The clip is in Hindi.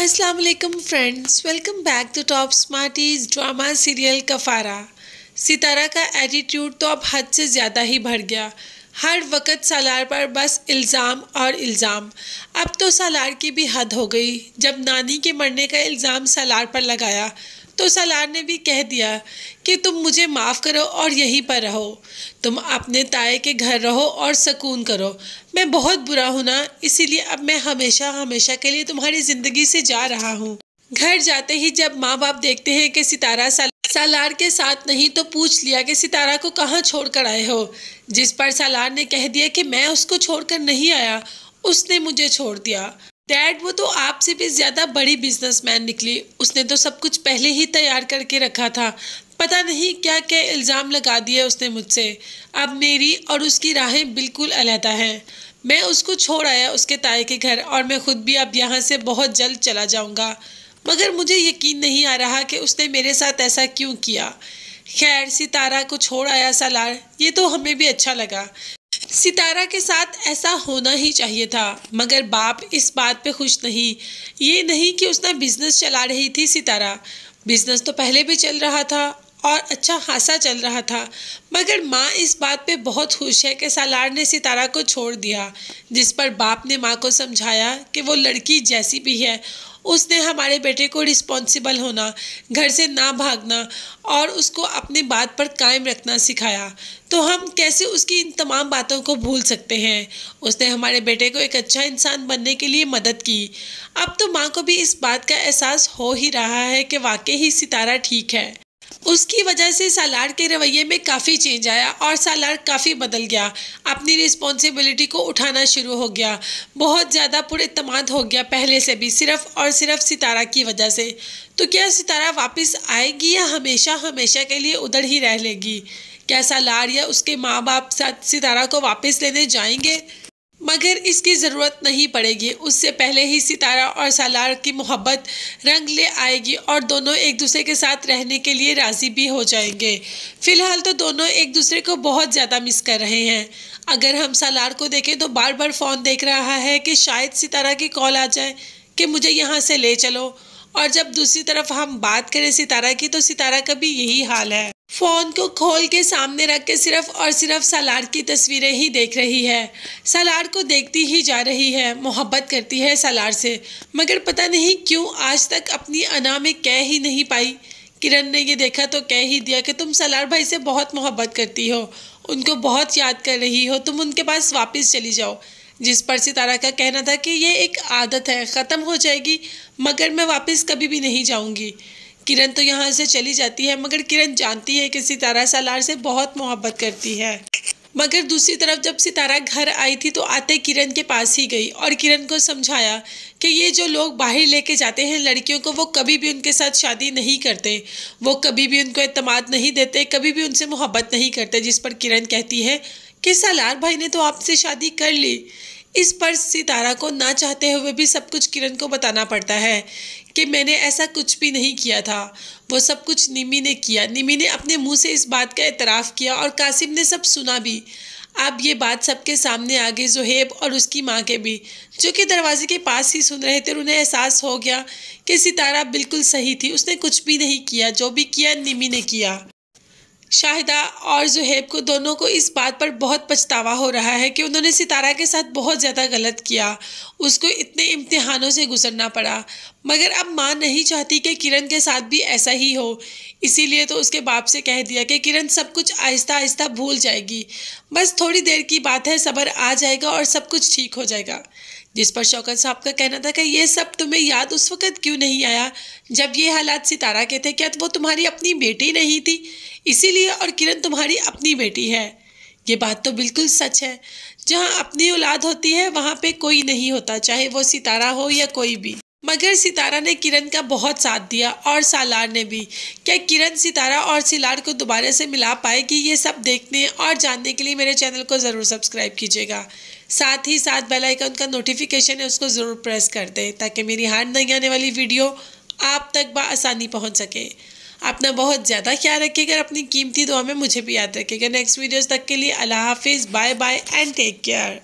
अस्सलाम वालेकुम friends, welcome back to top smarties drama serial Kaffara. Sitara का एटीट्यूड तो अब हद से ज़्यादा ही बढ़ गया। हर वक्त सालार पर बस इल्ज़ाम और इल्ज़ाम। अब तो सालार की भी हद हो गई। जब नानी के मरने का इल्ज़ाम सालार पर लगाया तो सालार ने भी कह दिया कि तुम मुझे माफ़ करो और यहीं पर रहो, तुम अपने ताए के घर रहो और सुकून करो। मैं बहुत बुरा हूँ ना, इसीलिए अब मैं हमेशा हमेशा के लिए तुम्हारी ज़िंदगी से जा रहा हूँ। घर जाते ही जब माँ बाप देखते हैं कि सितारा सालार के साथ नहीं तो पूछ लिया कि सितारा को कहाँ छोड़ कर आए हो, जिस पर सालार ने कह दिया कि मैं उसको छोड़कर नहीं आया, उसने मुझे छोड़ दिया। डैड, वो तो आपसे भी ज़्यादा बड़ी बिजनेसमैन निकली, उसने तो सब कुछ पहले ही तैयार करके रखा था। पता नहीं क्या क्या इल्ज़ाम लगा दिए उसने मुझसे। अब मेरी और उसकी राहें बिल्कुल अलहदा हैं। मैं उसको छोड़ आया उसके ताए के घर और मैं खुद भी अब यहाँ से बहुत जल्द चला जाऊँगा, मगर मुझे यकीन नहीं आ रहा कि उसने मेरे साथ ऐसा क्यों किया। खैर, सितारा को छोड़ आया सालार, ये तो हमें भी अच्छा लगा। सितारा के साथ ऐसा होना ही चाहिए था, मगर बाप इस बात पे खुश नहीं। ये नहीं कि उसने बिजनेस चला रही थी सितारा, बिजनेस तो पहले भी चल रहा था और अच्छा खासा चल रहा था, मगर माँ इस बात पे बहुत खुश है कि सालार ने सितारा को छोड़ दिया। जिस पर बाप ने माँ को समझाया कि वो लड़की जैसी भी है, उसने हमारे बेटे को रिस्पॉन्सिबल होना, घर से ना भागना और उसको अपनी बात पर कायम रखना सिखाया, तो हम कैसे उसकी इन तमाम बातों को भूल सकते हैं। उसने हमारे बेटे को एक अच्छा इंसान बनने के लिए मदद की। अब तो माँ को भी इस बात का एहसास हो ही रहा है कि वाकई ही सितारा ठीक है। उसकी वजह से सालार के रवैये में काफ़ी चेंज आया और सालार काफ़ी बदल गया, अपनी रिस्पॉन्सिबिलिटी को उठाना शुरू हो गया, बहुत ज़्यादा पुरएतमाद हो गया पहले से भी, सिर्फ़ और सिर्फ सितारा की वजह से। तो क्या सितारा वापस आएगी या हमेशा हमेशा के लिए उधर ही रह लेगी? क्या सालार या उसके माँ बाप सितारा को वापस लेने जाएंगे? मगर इसकी ज़रूरत नहीं पड़ेगी, उससे पहले ही सितारा और सालार की मोहब्बत रंग ले आएगी और दोनों एक दूसरे के साथ रहने के लिए राज़ी भी हो जाएंगे। फ़िलहाल तो दोनों एक दूसरे को बहुत ज़्यादा मिस कर रहे हैं। अगर हम सालार को देखें तो बार बार फ़ोन देख रहा है कि शायद सितारा की कॉल आ जाए कि मुझे यहाँ से ले चलो, और जब दूसरी तरफ हम बात करें सितारा की तो सितारा का भी यही हाल है। फ़ोन को खोल के सामने रख के सिर्फ और सिर्फ सालार की तस्वीरें ही देख रही है, सालार को देखती ही जा रही है, मोहब्बत करती है सालार से, मगर पता नहीं क्यों आज तक अपनी अना में कह ही नहीं पाई। किरण ने ये देखा तो कह ही दिया कि तुम सालार भाई से बहुत मोहब्बत करती हो, उनको बहुत याद कर रही हो, तुम उनके पास वापस चली जाओ। जिस पर सितारा का कहना था कि ये एक आदत है, ख़त्म हो जाएगी, मगर मैं वापस कभी भी नहीं जाऊंगी। किरण तो यहाँ से चली जाती है, मगर किरण जानती है कि सितारा सालार से बहुत मोहब्बत करती है। मगर दूसरी तरफ जब सितारा घर आई थी तो आते किरण के पास ही गई और किरण को समझाया कि ये जो लोग बाहर लेके जाते हैं लड़कियों को, वो कभी भी उनके साथ शादी नहीं करते, वो कभी भी उनको एतमाद नहीं देते, कभी भी उनसे मोहब्बत नहीं करते। जिस पर किरण कहती है कि सालार भाई ने तो आपसे शादी कर ली। इस पर सितारा को ना चाहते हुए भी सब कुछ किरण को बताना पड़ता है कि मैंने ऐसा कुछ भी नहीं किया था, वो सब कुछ निमी ने किया। निमी ने अपने मुंह से इस बात का एतराफ़ किया और कासिम ने सब सुना भी। अब ये बात सबके सामने आ गई, ज़ुहैब और उसकी माँ के भी, जो कि दरवाजे के पास ही सुन रहे थे। और उन्हें एहसास हो गया कि सितारा बिल्कुल सही थी, उसने कुछ भी नहीं किया, जो भी किया निमी ने किया। शाहिदा और ज़ुहैब को दोनों को इस बात पर बहुत पछतावा हो रहा है कि उन्होंने सितारा के साथ बहुत ज़्यादा गलत किया, उसको इतने इम्तिहानों से गुजरना पड़ा। मगर अब माँ नहीं चाहती कि किरण के साथ भी ऐसा ही हो, इसीलिए तो उसके बाप से कह दिया कि किरण सब कुछ आहिस्ता आहिस्ता भूल जाएगी, बस थोड़ी देर की बात है, सब्र आ जाएगा और सब कुछ ठीक हो जाएगा। जिस पर शौकत साहब का कहना था कि ये सब तुम्हें याद उस वक़्त क्यों नहीं आया जब ये हालात सितारा के थे? क्या वो तुम्हारी अपनी बेटी नहीं थी इसीलिए? और किरण तुम्हारी अपनी बेटी है। ये बात तो बिल्कुल सच है, जहाँ अपनी औलाद होती है वहाँ पे कोई नहीं होता, चाहे वो सितारा हो या कोई भी। मगर सितारा ने किरण का बहुत साथ दिया और सालार ने भी। क्या किरण सितारा और सिलार को दोबारा से मिला पाएगी? ये सब देखने और जानने के लिए मेरे चैनल को ज़रूर सब्सक्राइब कीजिएगा। साथ ही साथ बेल आइकन का नोटिफिकेशन है, उसको ज़रूर प्रेस कर दें ताकि मेरी हर नई आने वाली वीडियो आप तक बआसानी पहुंच सके। अपना बहुत ज़्यादा ख्याल रखिएगा, अपनी कीमती दुआ में मुझे भी याद रखिएगा। नेक्स्ट वीडियोज़ तक के लिए अल्लाह हाफिज़, bye bye and take care.